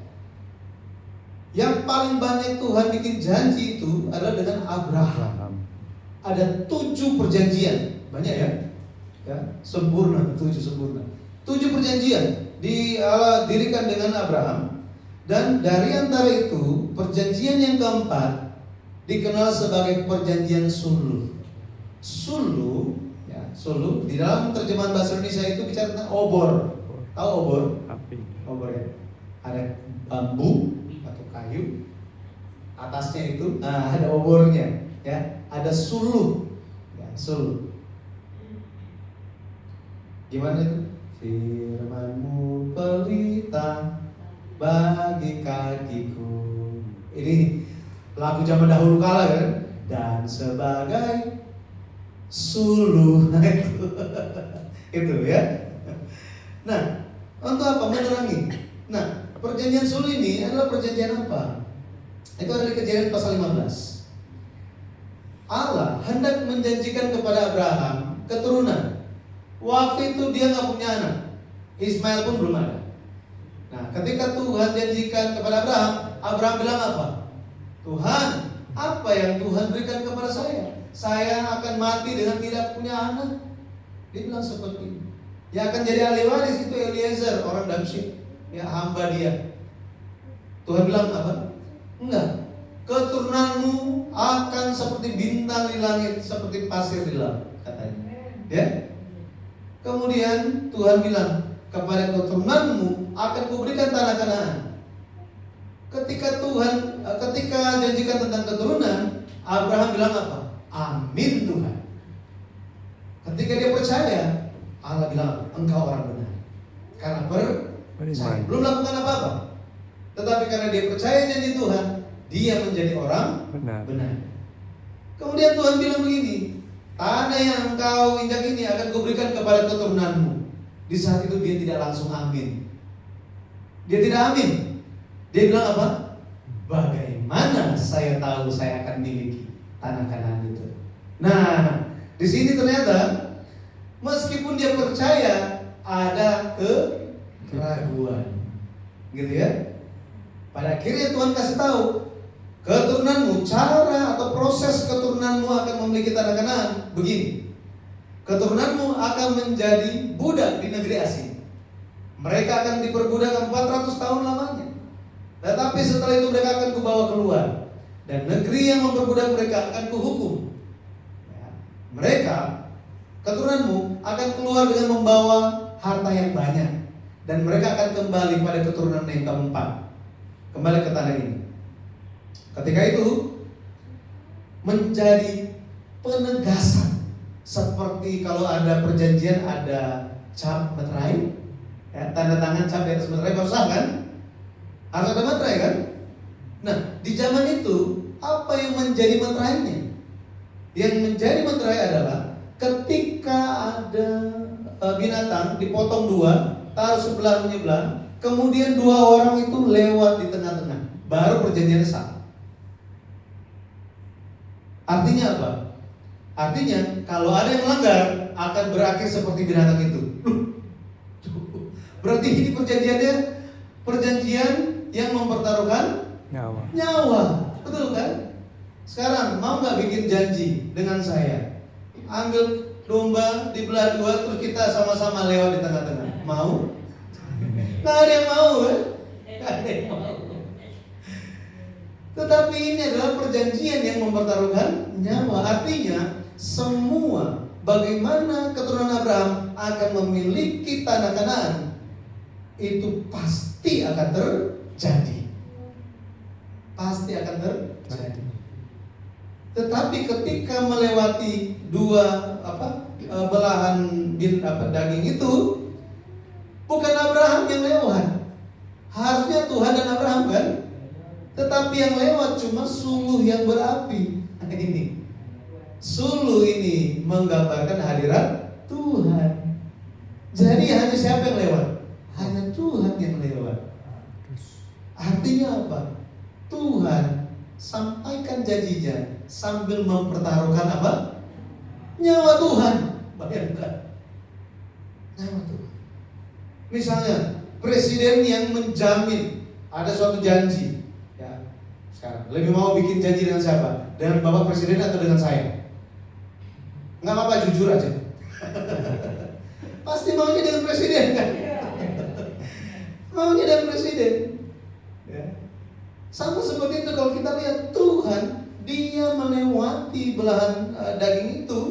Yang paling banyak Tuhan bikin janji itu adalah dengan Abraham. Ada 7 perjanjian, banyak ya, sempurna, 7 sempurna. 7 perjanjian Allah dirikan dengan Abraham, dan dari antara itu perjanjian yang keempat dikenal sebagai perjanjian sulhu. Sulhu di dalam terjemahan bahasa Indonesia itu bicara tentang obor. Tahu obor? Api. Obor ya. Ada bambu atau kayu. Atasnya itu ada obornya, ya. Ada sulhu. Ya, sulhu. Gimana itu? Firman-Mu pelita bagi kakiku. Ini lagu zaman dahulu kala kan? Dan sebagai suluh. Itu ya. Nah, untuk apa? Menerangi. Nah, perjanjian suluh ini adalah perjanjian apa? Itu ada di Kejadian pasal 15. Allah hendak menjanjikan kepada Abraham keturunan. Waktu itu dia nggak punya anak, Ismail pun belum ada. Nah, ketika Tuhan janjikan kepada Abraham, Abraham bilang apa? Tuhan, apa yang Tuhan berikan kepada saya? Saya akan mati dengan tidak punya anak. Dia bilang seperti ini. Yang akan jadi ahli waris itu Eliezer, orang Damsyik, ya, hamba dia. Tuhan bilang apa? Enggak. Keturunanmu akan seperti bintang di langit, seperti pasir di laut, katanya. Ya. Kemudian Tuhan bilang, kepada keturunanmu akan kuberikan tanah Kanaan. Ketika janjikan tentang keturunan, Abraham bilang apa? Amin Tuhan. Ketika dia percaya, Allah bilang, engkau orang benar. Karena percaya, belum melakukan apa-apa. Tetapi karena dia percaya janji Tuhan, dia menjadi orang benar. Kemudian Tuhan bilang begini, tanah yang engkau injak ini akan kuberikan kepada keturunanmu. Di saat itu dia tidak langsung amin. Dia tidak amin. Dia bilang apa? Bagaimana saya tahu saya akan miliki tanah Kanaan itu? Nah, Di sini ternyata meskipun dia percaya ada keraguan, gitu ya. Pada akhirnya Tuhan kasih tahu, keturunanmu, cara atau proses keturunanmu akan memiliki tanah Kanaan begini. Keturunanmu akan menjadi budak di negeri asing. Mereka akan diperbudak 400 tahun lamanya. Tetapi setelah itu mereka akan kubawa keluar, dan negeri yang memperbudak mereka akan kuhukum. Mereka, keturunanmu, akan keluar dengan membawa harta yang banyak, dan mereka akan kembali pada keturunan yang keempat, kembali ke tanah ini. Ketika itu menjadi penegasan, seperti kalau ada perjanjian ada cap meterai, ya, tanda tangan cap di atas meterai, baru sah kan? Harus ada meterai kan? Nah, di zaman itu apa yang menjadi meterainya? Yang menjadi meterai adalah ketika ada binatang dipotong dua, taruh sebelah menyebelah, kemudian dua orang itu lewat di tengah-tengah, baru perjanjian sah. Artinya apa? Artinya kalau ada yang melanggar akan berakhir seperti binatang itu. Berarti ini perjanjian yang mempertaruhkan nyawa. Betul kan? Sekarang mau nggak bikin janji dengan saya? Ambil domba dibelah dua, terus kita sama-sama lewat di tengah-tengah. Mau? Nggak ada yang mau kan? Nggak ada yang mau. Tetapi ini adalah perjanjian yang mempertaruhkan nyawa. Artinya semua bagaimana keturunan Abraham akan memiliki tanah Kanaan itu pasti akan terjadi. Pasti akan terjadi. Tetapi ketika melewati dua belahan daging itu, bukan Abraham yang lewat. Harusnya Tuhan dan Abraham kan? Tetapi yang lewat cuma suluh yang berapi. Ini suluh ini menggambarkan hadirat Tuhan. Jadi hanya siapa yang lewat? Hanya Tuhan yang lewat. Artinya apa? Tuhan sampaikan janjinya sambil mempertaruhkan apa? Nyawa Tuhan. Bayangkan, nyawa Tuhan. Misalnya presiden yang menjamin ada suatu janji, ya, sekarang lebih mau bikin janji dengan siapa? Dengan Bapak Presiden atau dengan saya? Nggak apa-apa, jujur aja. Pasti maunya dengan presiden kan? Maunya dengan presiden, ya. Sama seperti itu kalau kita lihat Tuhan, dia melewati belahan daging itu,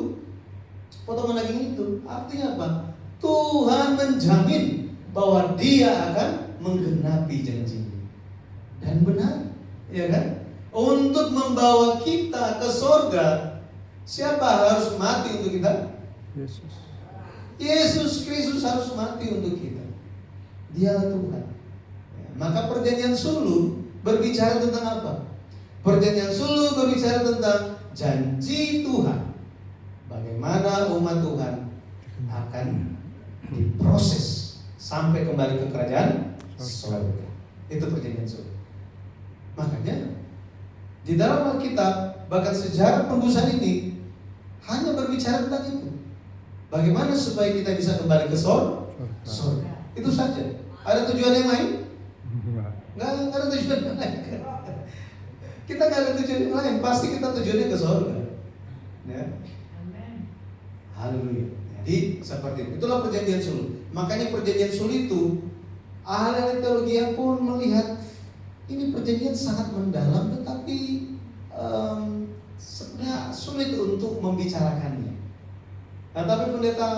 potongan daging itu. Artinya apa? Tuhan menjamin bahwa dia akan menggenapi janjinya. Dan benar, ya kan? Untuk membawa kita ke surga, siapa harus mati untuk kita? Yesus. Yesus Kristus harus mati untuk kita. Dialah Tuhan. Ya, maka perjanjian suluh berbicara tentang apa? Perjanjian suluh berbicara tentang janji Tuhan. Bagaimana umat Tuhan akan diproses sampai kembali ke kerajaan surga. Itu perjanjian suluh. Makanya di dalam Alkitab, bahkan sejarah penebusan ini hanya berbicara tentang itu. Bagaimana supaya kita bisa kembali ke surga. Itu saja. Ada tujuan yang lain? Nggak ada tujuan yang lain. Kita nggak ada tujuan yang lain. Pasti kita tujuannya ke surga. Ya. Haleluya. Jadi seperti itu. Itulah perjanjian suluh. Makanya perjanjian suluh itu ahli teologi pun melihat ini perjanjian sangat mendalam, tetapi sebenarnya sulit untuk membicarakannya. Nah, tapi pendeta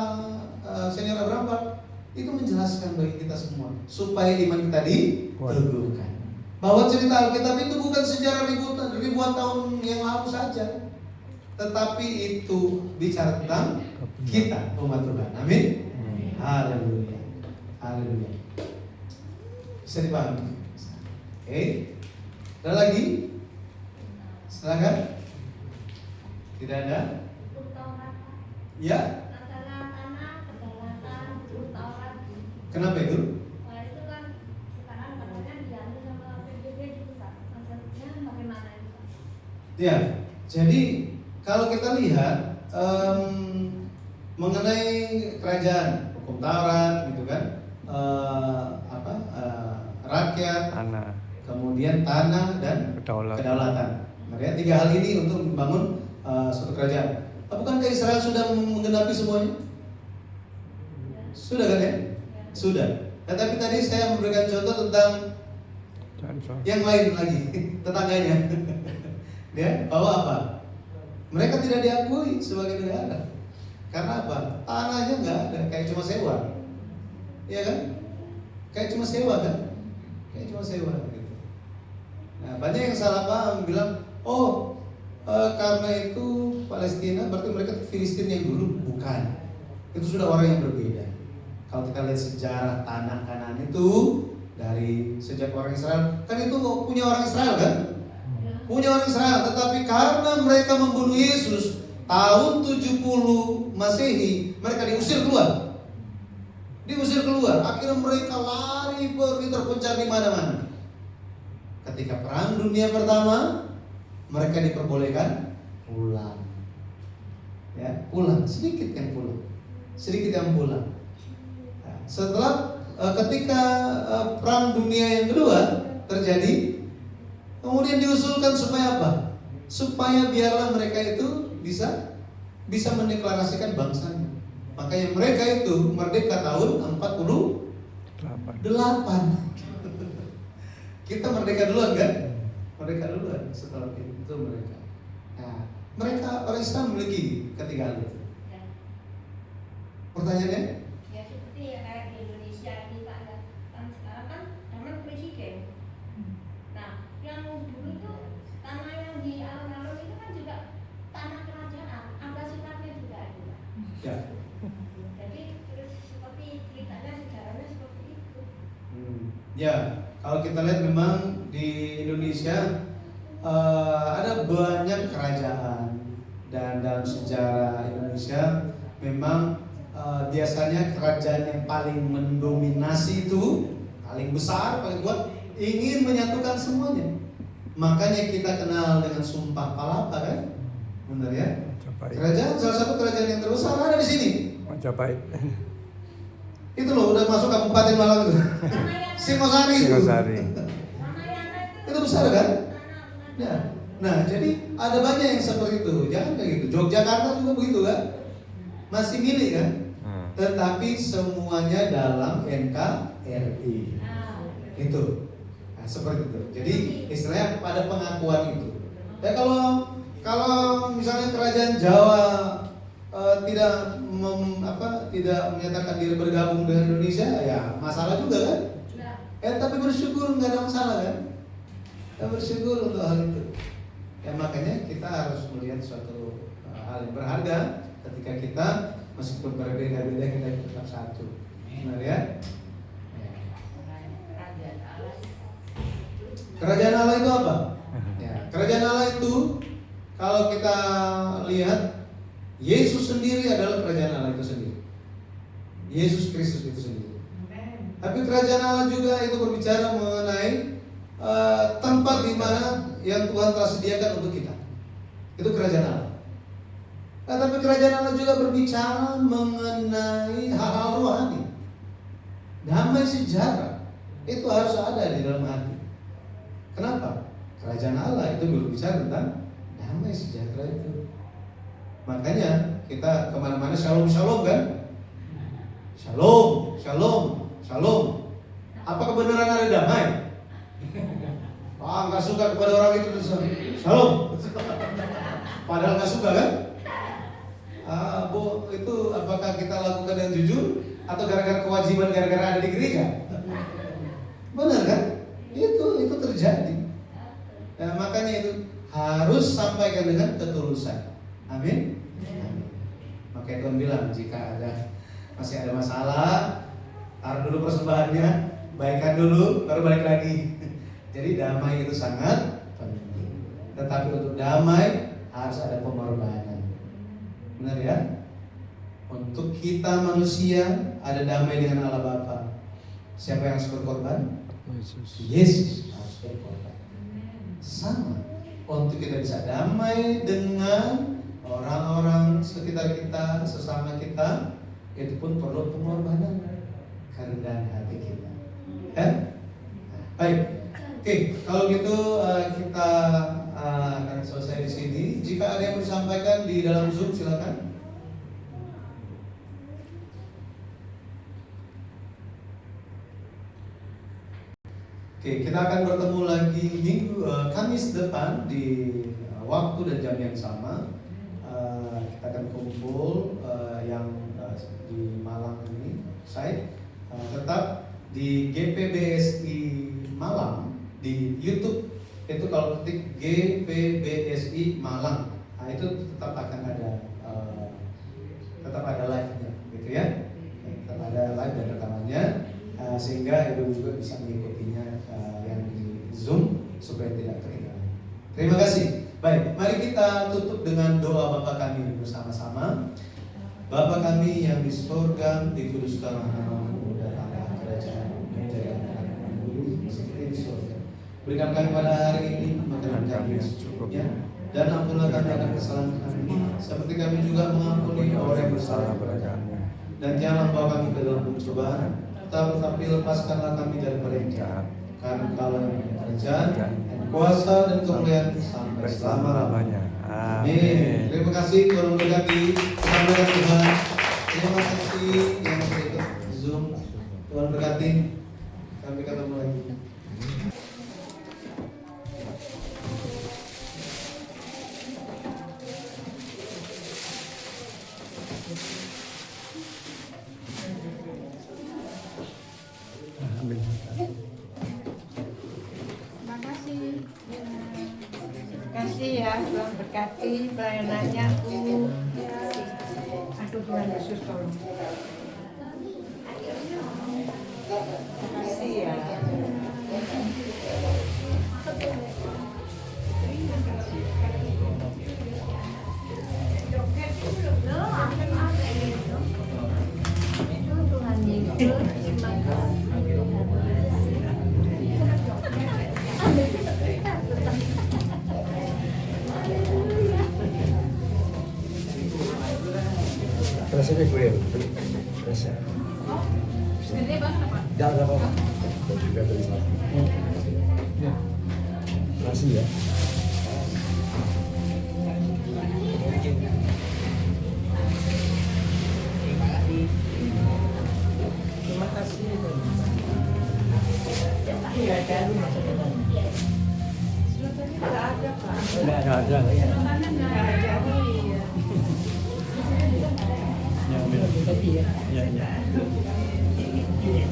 senior Abraham itu menjelaskan bagi kita semua supaya iman kita diteguhkan. Bahwa cerita Alkitab itu bukan sejarah ribuan tahun yang lalu saja, tetapi itu bicara tentang kita, umat Tuhan. Amin. Haleluya. Haleluya. Bisa dipahami? Oke. Ada lagi? Silakan. Tidak ada? Ya. Kenapa itu? Ya, jadi kalau kita lihat mengenai kerajaan, hukum Taurat, gitu kan, rakyat, Tanah, kemudian tanah dan kedaulatan. kedaulatan. Makanya 3 hal ini untuk membangun suatu kerajaan. Bukankah Israel sudah menggenapi semuanya? Sudah kan ya? Sudah. Tetapi tadi saya memberikan contoh tentang yang lain lagi, tetangganya. Ya, bahwa apa? Mereka tidak diakui sebagai negara. Karena apa? Tanahnya nggak ada, kayak cuma sewa. Iya kan? Kayak cuma sewa kan? Kayak cuma sewa gitu. Nah, banyak yang salah paham bilang, karena itu Palestina berarti mereka Filistin yang dulu. Bukan. Itu sudah orang yang berbeda. Kalau kita lihat sejarah tanah Kanaan itu dari sejak orang Israel, kan itu punya orang Israel kan? Punya orang Israel, tetapi karena mereka membunuh Yesus tahun 70 Masehi, mereka diusir keluar. Diusir keluar, akhirnya mereka lari pergi terpencar di mana-mana. Ketika Perang Dunia Pertama, mereka diperbolehkan pulang. Ya, pulang, sedikit yang pulang. Sedikit yang pulang. Nah, setelah ketika Perang Dunia yang kedua terjadi, kemudian diusulkan supaya apa? Supaya biarlah mereka itu bisa mendeklarasikan bangsanya. Makanya mereka itu merdeka tahun 48. Kita merdeka duluan kan? Merdeka duluan setelah itu mereka. Nah, mereka orang Islam memiliki ketiga hal itu. Pertanyaannya? Ya seperti ya kayak di Indonesia ini Pak, kan sekarang kan zaman presiden. Nah, yang dulu itu tanah yang di alun-alun itu kan juga tanah kerajaan, ada sifatnya juga ada. Ya. Jadi terus seperti ceritanya sejarahnya seperti itu. Ya, kalau kita lihat memang di Indonesia ada banyak kerajaan, dan dalam sejarah Indonesia memang biasanya kerajaan yang paling mendominasi itu, paling besar, paling kuat, ingin menyatukan semuanya. Makanya kita kenal dengan Sumpah Palapa kan? Benar ya? Kerajaan, salah satu kerajaan yang terbesar ada di sini. Majapahit. Itu loh, udah masuk Kabupaten Malang itu. Singosari itu. Itu besar kan? Ya. Nah, jadi ada banyak yang seperti itu. Jangan kayak gitu. Yogyakarta juga begitu kan? Masih milik kan? Tetapi semuanya dalam NKRI. Itu. Nah, seperti itu. Jadi istilahnya pada pengakuan itu. Ya kalau misalnya kerajaan Jawa tidak menyatakan diri bergabung dengan Indonesia, ya masalah juga kan? Tapi bersyukur nggak ada masalah kan? Kita bersyukur untuk hal itu. Ya makanya kita harus melihat suatu hal yang berharga ketika kita meskipun berbeda-beda kita tetap satu. Benar ya? Kerajaan Allah itu apa? Ya, kerajaan Allah itu kalau kita lihat, Yesus sendiri adalah kerajaan Allah itu sendiri. Yesus Kristus itu sendiri. Tapi kerajaan Allah juga itu berbicara mengenai tempat di mana yang Tuhan telah sediakan untuk kita. Itu kerajaan Allah. Tapi kerajaan Allah juga berbicara mengenai hal-hal rohani. Damai sejahtera itu harus ada di dalam hati. Kenapa? Kerajaan Allah itu berbicara tentang damai sejahtera itu. Makanya kita kemana-mana shalom shalom kan? Shalom, shalom, shalom. Apakah beneran ada damai? Nggak suka kepada orang itu terus shalom. Padahal nggak suka kan? Bu, itu apakah kita lakukan dengan jujur atau gara-gara kewajiban, gara-gara ada di gereja? Benar kan? Itu terjadi. Ya, makanya itu harus sampaikan dengan ketulusan. Amin. Makanya Tuhan bilang jika masih ada masalah, taruh dulu persembahannya, baikkan dulu, baru balik lagi. Jadi damai itu sangat penting. Tetapi untuk damai harus ada pengorbanan. Benar ya? Untuk kita manusia ada damai dengan Allah Bapa. Siapa yang harus berkorban? Yesus harus berkorban. Sama. Untuk kita bisa damai dengan orang-orang sekitar kita, sesama kita, itu pun perlu pengorbanan, kerendahan hati kita. Ya? Baik. Oke, kalau gitu kita akan selesai di sini. Jika ada yang mau disampaikan di dalam Zoom, silakan. Oke, kita akan bertemu lagi Kamis depan di waktu dan jam yang sama. Kita akan kumpul yang di Malang ini, saya tetap di GPBSI Malang di YouTube. Itu kalau ketik GPBSI Malang, nah itu tetap akan ada live-nya, gitu ya. Tetap ada live dan rekamannya, sehingga ibu juga bisa mengikutinya yang di Zoom supaya tidak ketinggalan. Terima kasih. Baik, mari kita tutup dengan doa Bapa kami bersama-sama. Bapa kami yang di surga, dikuduskanlah namamu, datanglah kerajaanmu, jadilah dulu seperti di surga. Berikan kami pada hari ini makanan kami yang secukupnya, dan ampunlah kami akan kesalahan kami, seperti kami juga mengampuni orang yang bersalah kepada kami. Dan janganlah bawa kami ke dalam pencobaan, tetapi lepaskanlah kami daripada yang jahat. Karena Engkau yang punya kerajaan, kuasa dan kemuliaan sampai selama-lamanya. Amin. Terima kasih Tuhan memberkati. Sampai Tuhan. Terima kasih yang sudah ikut Zoom. Tuhan berkati. Sampai ketemu lagi. Kasih ya, Tuhan berkati pelayanannya Bu. Aduh Tuhan Yesus tolong. Kasih ya. Tuhan Yesus, Rasanya gue rasa. Jangan apa-apa. Juga dari sana. Kasih ya. Terima kasih. Iya kan? Selotannya nggak ada Pak. Nggak ada. Makanan nggak ada. Oh iya. Ya, ya. Ya, ya.